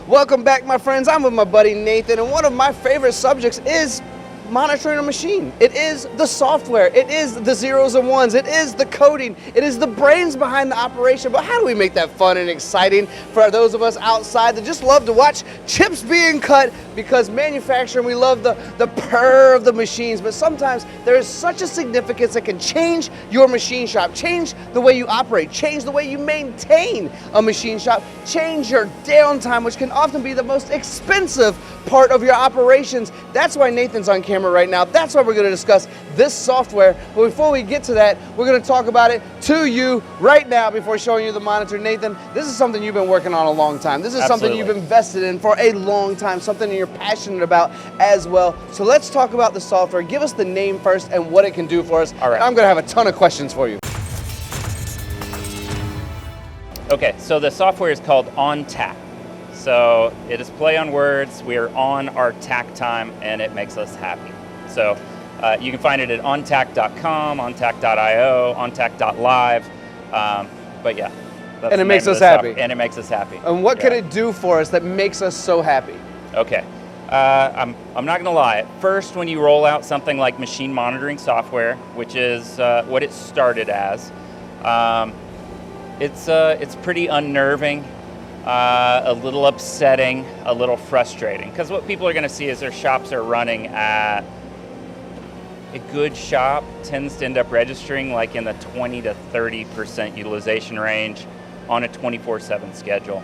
Welcome back, my friends. I'm with my buddy Nathan, and one of my favorite subjects is monitoring a machine. It is the software, it is the zeros and ones, it is the coding, it is the brains behind the operation. But how do we make that fun and exciting for those of us outside that just love to watch chips being cut? Because manufacturing, we love the purr of the machines, but sometimes there is such a significance that can change your machine shop, change the way you operate, change the way you maintain a machine shop, change your downtime, which can often be the most expensive part of your operations. That's why Nathan's on camera right now. That's why we're going to discuss this software. But before we get to that, we're going to talk about it to you right now before showing you the monitor. Nathan, this is something you've been working on a long time. This is something you've invested in for a long time, something you're passionate about as well. So let's talk about the software. Give us the name first and what it can do for us. All right. I'm going to have a ton of questions for you. Okay, so the software is called OnTakt. So it is play on words. We are on our tack time, and it makes us happy. So you can find it at OnTakt.com, OnTakt.io, OnTakt.live. But yeah, that's and it makes us happy. And it makes us happy. And what can it do for us that makes us so happy? Okay, I'm not gonna lie. At first, when you roll out something like machine monitoring software, which is what it started as, it's pretty unnerving. A little upsetting, a little frustrating, because what people are going to see is their shops are running at a good shop tends to end up registering like in the 20 to 30% utilization range on a 24/7 schedule.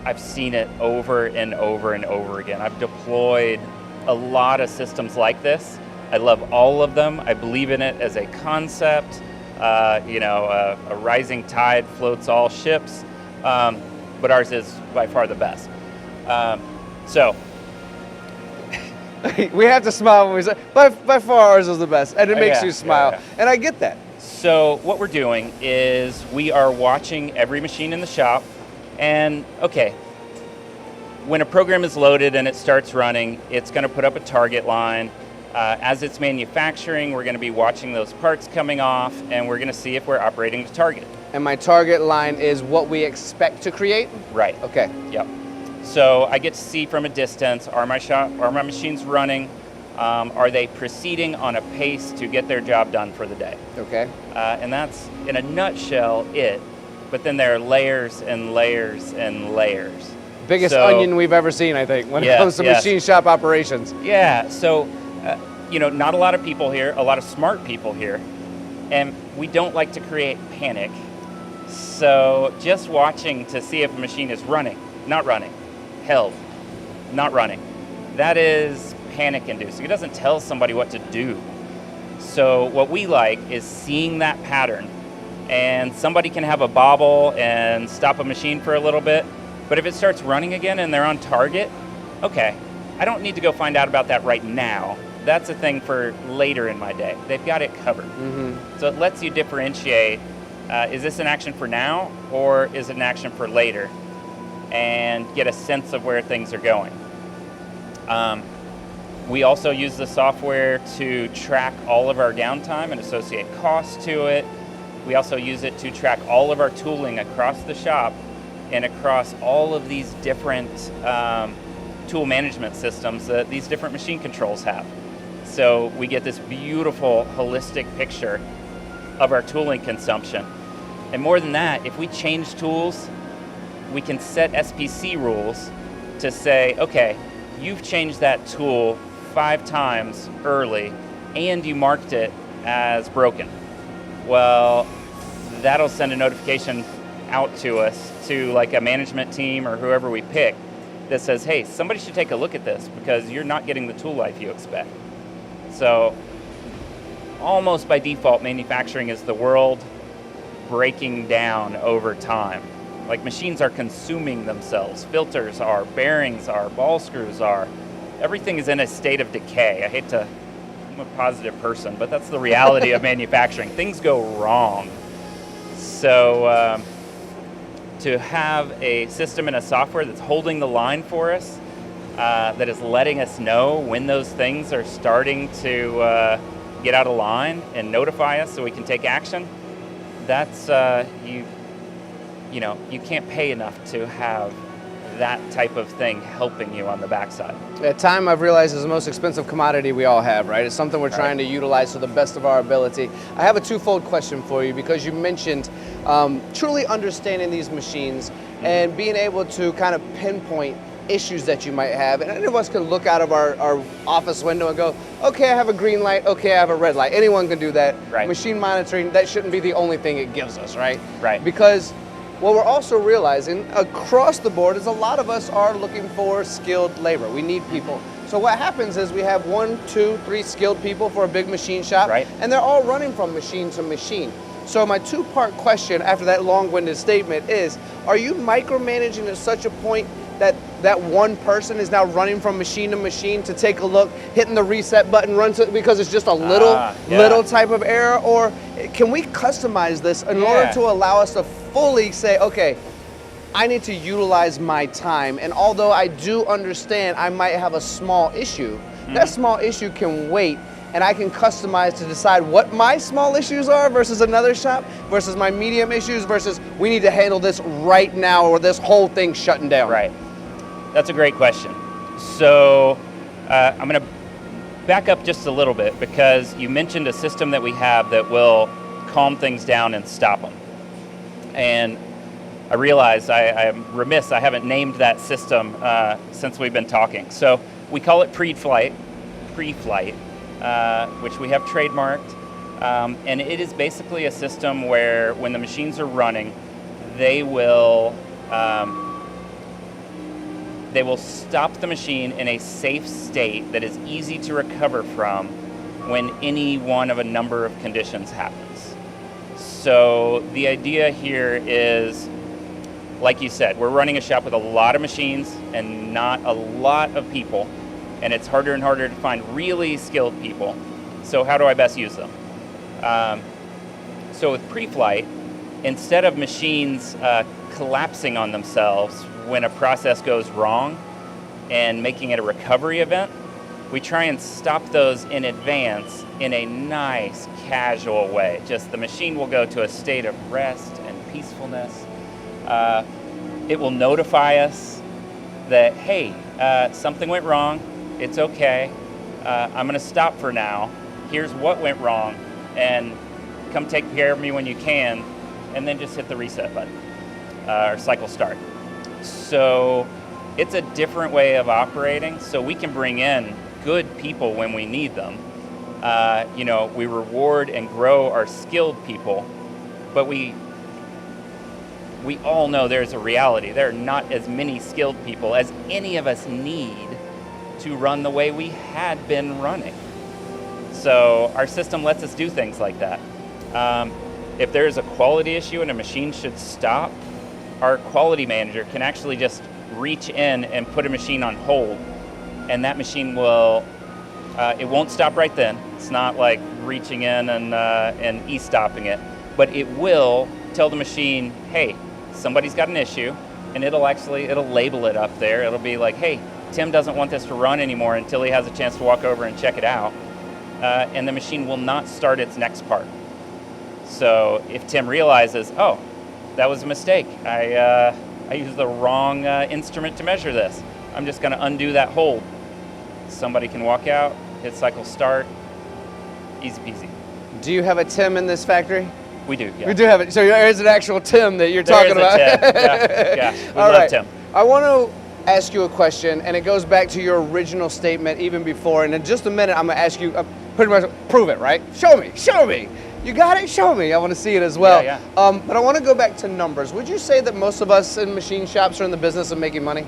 I've seen it over and over and over again. I've deployed a lot of systems like this. I love all of them. I believe in it as a concept. A rising tide floats all ships. But ours is by far the best. We have to smile when we say, by far ours is the best, and it makes you smile, and I get that. So what we're doing is we are watching every machine in the shop, and okay, when a program is loaded and it starts running, it's gonna put up a target line. As it's manufacturing, we're gonna be watching those parts coming off, and we're gonna see if we're operating to target. And my target line is what we expect to create? Right. Okay. Yep. So I get to see from a distance, are my machines running? Are they proceeding on a pace to get their job done for the day? Okay. And that's, in a nutshell, it. But then there are layers and layers and layers. Biggest onion we've ever seen, I think, when it comes to machine shop operations. Yeah, so, not a lot of people here, a lot of smart people here, and we don't like to create panic. So just watching to see if a machine is running, not running, held, not running, that is panic inducing. It doesn't tell somebody what to do. So what we like is seeing that pattern, and somebody can have a bobble and stop a machine for a little bit, but if it starts running again and they're on target, okay, I don't need to go find out about that right now. That's a thing for later in my day. They've got it covered. Mm-hmm. So it lets you differentiate, is this an action for now or is it an action for later? And get a sense of where things are going. We also use the software to track all of our downtime and associate costs to it. We also use it to track all of our tooling across the shop and across all of these different tool management systems that these different machine controls have. So we get this beautiful holistic picture of our tooling consumption. And more than that, if we change tools, we can set SPC rules to say, okay, you've changed that tool 5 times early and you marked it as broken. Well, that'll send a notification out to us, to like a management team or whoever we pick, that says, hey, somebody should take a look at this because you're not getting the tool life you expect. So almost by default, manufacturing is the world breaking down over time. Like machines are consuming themselves. Filters are, bearings are, ball screws are. Everything is in a state of decay. I'm a positive person, but that's the reality of manufacturing. Things go wrong. So to have a system and a software that's holding the line for us, that is letting us know when those things are starting to get out of line and notify us so we can take action, that's, you can't pay enough to have that type of thing helping you on the backside. At time, I've realized, is the most expensive commodity we all have, right? It's something we're trying to utilize to the best of our ability. I have a twofold question for you, because you mentioned truly understanding these machines and being able to kind of pinpoint issues that you might have. And any of us can look out of our office window and go, okay, I have a green light, okay, I have a red light. Anyone can do that. Right. Machine monitoring, that shouldn't be the only thing it gives us, right? Right. Because what we're also realizing across the board is a lot of us are looking for skilled labor. We need people. So what happens is we have 1, 2, 3 skilled people for a big machine shop, right, and they're all running from machine to machine. So my two-part question after that long-winded statement is, are you micromanaging at such a point that that one person is now running from machine to machine to take a look, hitting the reset button, run to, because it's just a little type of error? Or can we customize this in order to allow us to fully say, okay, I need to utilize my time, and although I do understand I might have a small issue, that small issue can wait, and I can customize to decide what my small issues are versus another shop, versus my medium issues, versus we need to handle this right now or this whole thing's shutting down. Right. That's a great question. So I'm going to back up just a little bit, because you mentioned a system that we have that will calm things down and stop them. And I realized I am remiss, I haven't named that system since we've been talking. So we call it Preflight, which we have trademarked. And it is basically a system where when the machines are running, they will stop the machine in a safe state that is easy to recover from when any one of a number of conditions happens. So the idea here is, like you said, we're running a shop with a lot of machines and not a lot of people, and it's harder and harder to find really skilled people. So how do I best use them? So with Preflight, instead of machines collapsing on themselves when a process goes wrong and making it a recovery event, we try and stop those in advance in a nice, casual way. Just the machine will go to a state of rest and peacefulness. It will notify us that, hey, something went wrong, it's okay, I'm gonna stop for now, here's what went wrong, and come take care of me when you can, and then just hit the reset button, or cycle start. So it's a different way of operating, so we can bring in good people when we need them. We reward and grow our skilled people, but we all know there's a reality. There are not as many skilled people as any of us need to run the way we had been running. So our system lets us do things like that. If there's a quality issue and a machine should stop, our quality manager can actually just reach in and put a machine on hold, and that machine will, it won't stop right then. It's not like reaching in and e-stopping it, but it will tell the machine, hey, somebody's got an issue, and it'll label it up there. It'll be like, hey, Tim doesn't want this to run anymore until he has a chance to walk over and check it out, and the machine will not start its next part. So if Tim realizes, oh, that was a mistake, I used the wrong instrument to measure this, I'm just going to undo that hold. Somebody can walk out, hit cycle start, easy peasy. Do you have a Tim in this factory? We do, yeah. We do have it. So there is an actual Tim that you're talking about. Yeah. We All love right. Tim. I want to ask you a question, and it goes back to your original statement even before. And in just a minute, I'm going to ask you, pretty much, prove it, right? Show me. You got it? Show me. I want to see it as well. Yeah. But I want to go back to numbers. Would you say that most of us in machine shops are in the business of making money?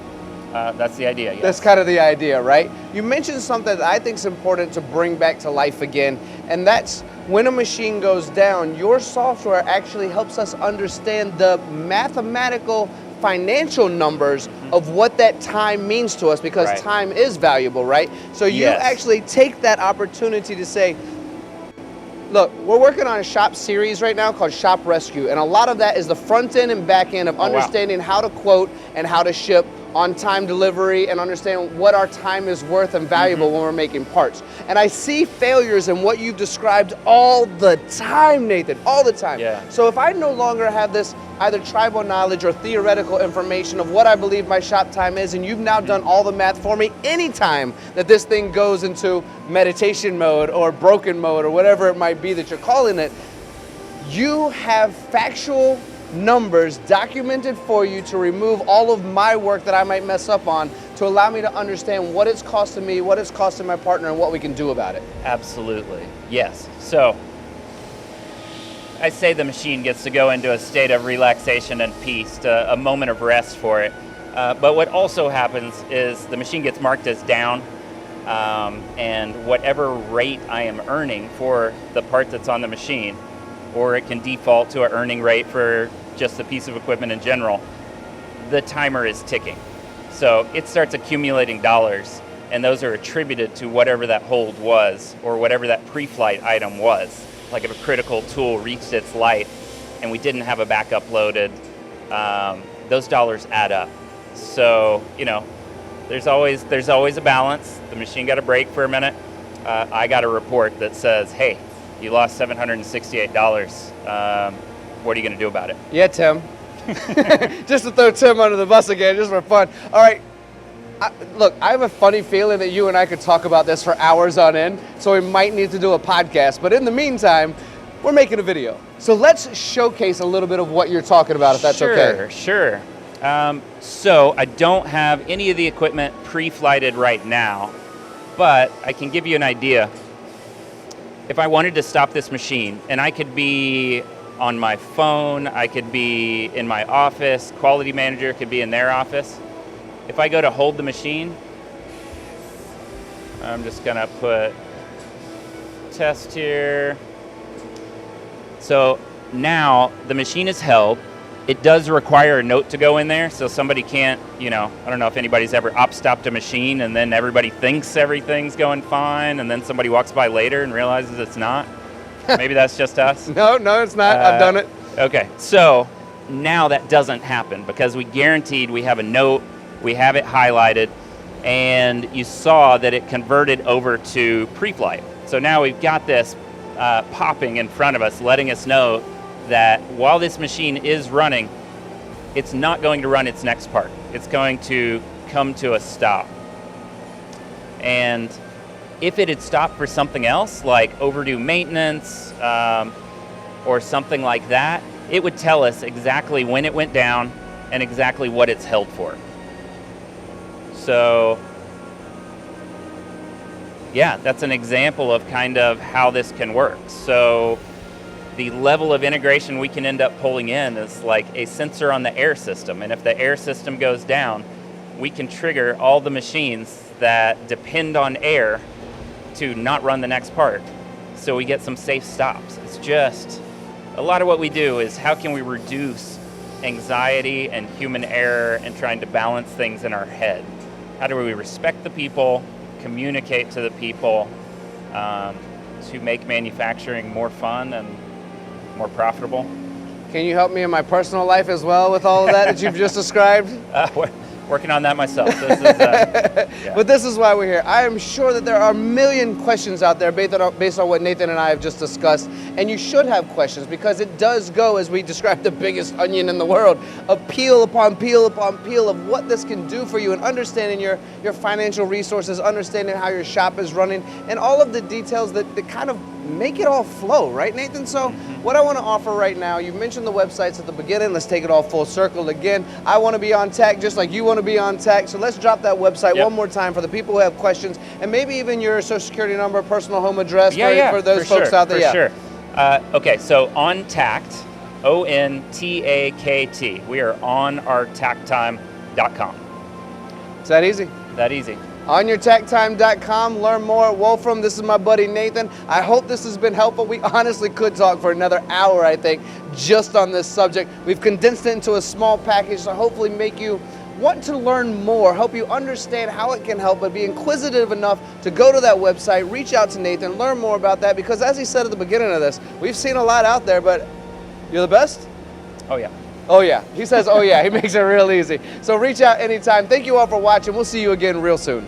That's the idea, yes. That's kind of the idea, right? You mentioned something that I think is important to bring back to life again, and that's when a machine goes down, your software actually helps us understand the mathematical financial numbers of what that time means to us, because time is valuable, right? So you actually take that opportunity to say, look, we're working on a shop series right now called Shop Rescue, and a lot of that is the front end and back end of understanding how to quote and how to ship on time delivery and understand what our time is worth and valuable when we're making parts. And I see failures in what you've described all the time, Nathan, all the time. Yeah. So if I no longer have this either tribal knowledge or theoretical information of what I believe my shop time is, and you've now done all the math for me, anytime that this thing goes into meditation mode or broken mode or whatever it might be that you're calling it, you have factual numbers documented for you to remove all of my work that I might mess up on, to allow me to understand what it's costing me, what it's costing my partner, and what we can do about it. Absolutely, yes. So I say the machine gets to go into a state of relaxation and peace, a moment of rest for it. But what also happens is the machine gets marked as down, and whatever rate I am earning for the part that's on the machine, or it can default to an earning rate for just a piece of equipment in general, the timer is ticking. So it starts accumulating dollars, and those are attributed to whatever that hold was, or whatever that pre-flight item was. Like if a critical tool reached its life and we didn't have a backup loaded, those dollars add up. So, you know, there's always a balance. The machine got a break for a minute. I got a report that says, hey, you lost $768. What are you going to do about it? Yeah, Tim. Just to throw Tim under the bus again, just for fun. All right. Look, I have a funny feeling that you and I could talk about this for hours on end, so we might need to do a podcast. But in the meantime, we're making a video. So let's showcase a little bit of what you're talking about, if that's okay. Sure. So I don't have any of the equipment pre-flighted right now, but I can give you an idea. If I wanted to stop this machine, and I could be on my phone, I could be in my office, quality manager could be in their office. If I go to hold the machine, I'm just gonna put test here. So now the machine is held. It does require a note to go in there, so somebody can't, you know, I don't know if anybody's ever op-stopped a machine and then everybody thinks everything's going fine, and then somebody walks by later and realizes it's not. Maybe that's just us. No, it's not. I've done it. Okay, so now that doesn't happen because we guaranteed we have a note, we have it highlighted, and you saw that it converted over to Preflight. So now we've got this popping in front of us, letting us know that while this machine is running, it's not going to run its next part. It's going to come to a stop. And if it had stopped for something else, like overdue maintenance or something like that, it would tell us exactly when it went down and exactly what it's held for. So, yeah, that's an example of kind of how this can work. So the level of integration we can end up pulling in is like a sensor on the air system. And if the air system goes down, we can trigger all the machines that depend on air to not run the next part. So we get some safe stops. It's just, a lot of what we do is how can we reduce anxiety and human error and trying to balance things in our head? How do we respect the people, communicate to the people to make manufacturing more fun and more profitable? Can you help me in my personal life as well with all of that you've just described? Working on that myself. This is, yeah. But this is why we're here. I am sure that there are a million questions out there based on what Nathan and I have just discussed. And you should have questions because it does go, as we described, the biggest onion in the world, of peel upon peel upon peel of what this can do for you and understanding your financial resources, understanding how your shop is running, and all of the details that kind of make it all flow, right, Nathan? So what I want to offer right now, you mentioned the websites at the beginning. Let's take it all full circle again. I want to be OnTakt just like you want to be OnTakt. So let's drop that website one more time for the people who have questions, and maybe even your social security number, personal home address for those folks out there. Sure. Okay, so OnTakt, OnTakt. We are on our tacttime.com. It's that easy. That easy. OnYourTackTime.com, learn more. Wolfram, this is my buddy Nathan. I hope this has been helpful. We honestly could talk for another hour, I think, just on this subject. We've condensed it into a small package to hopefully make you want to learn more, help you understand how it can help, but be inquisitive enough to go to that website, reach out to Nathan, learn more about that, because as he said at the beginning of this, we've seen a lot out there, but you're the best? Oh, yeah. Oh yeah, he says, oh yeah, he makes it real easy. So reach out anytime. Thank you all for watching. We'll see you again real soon.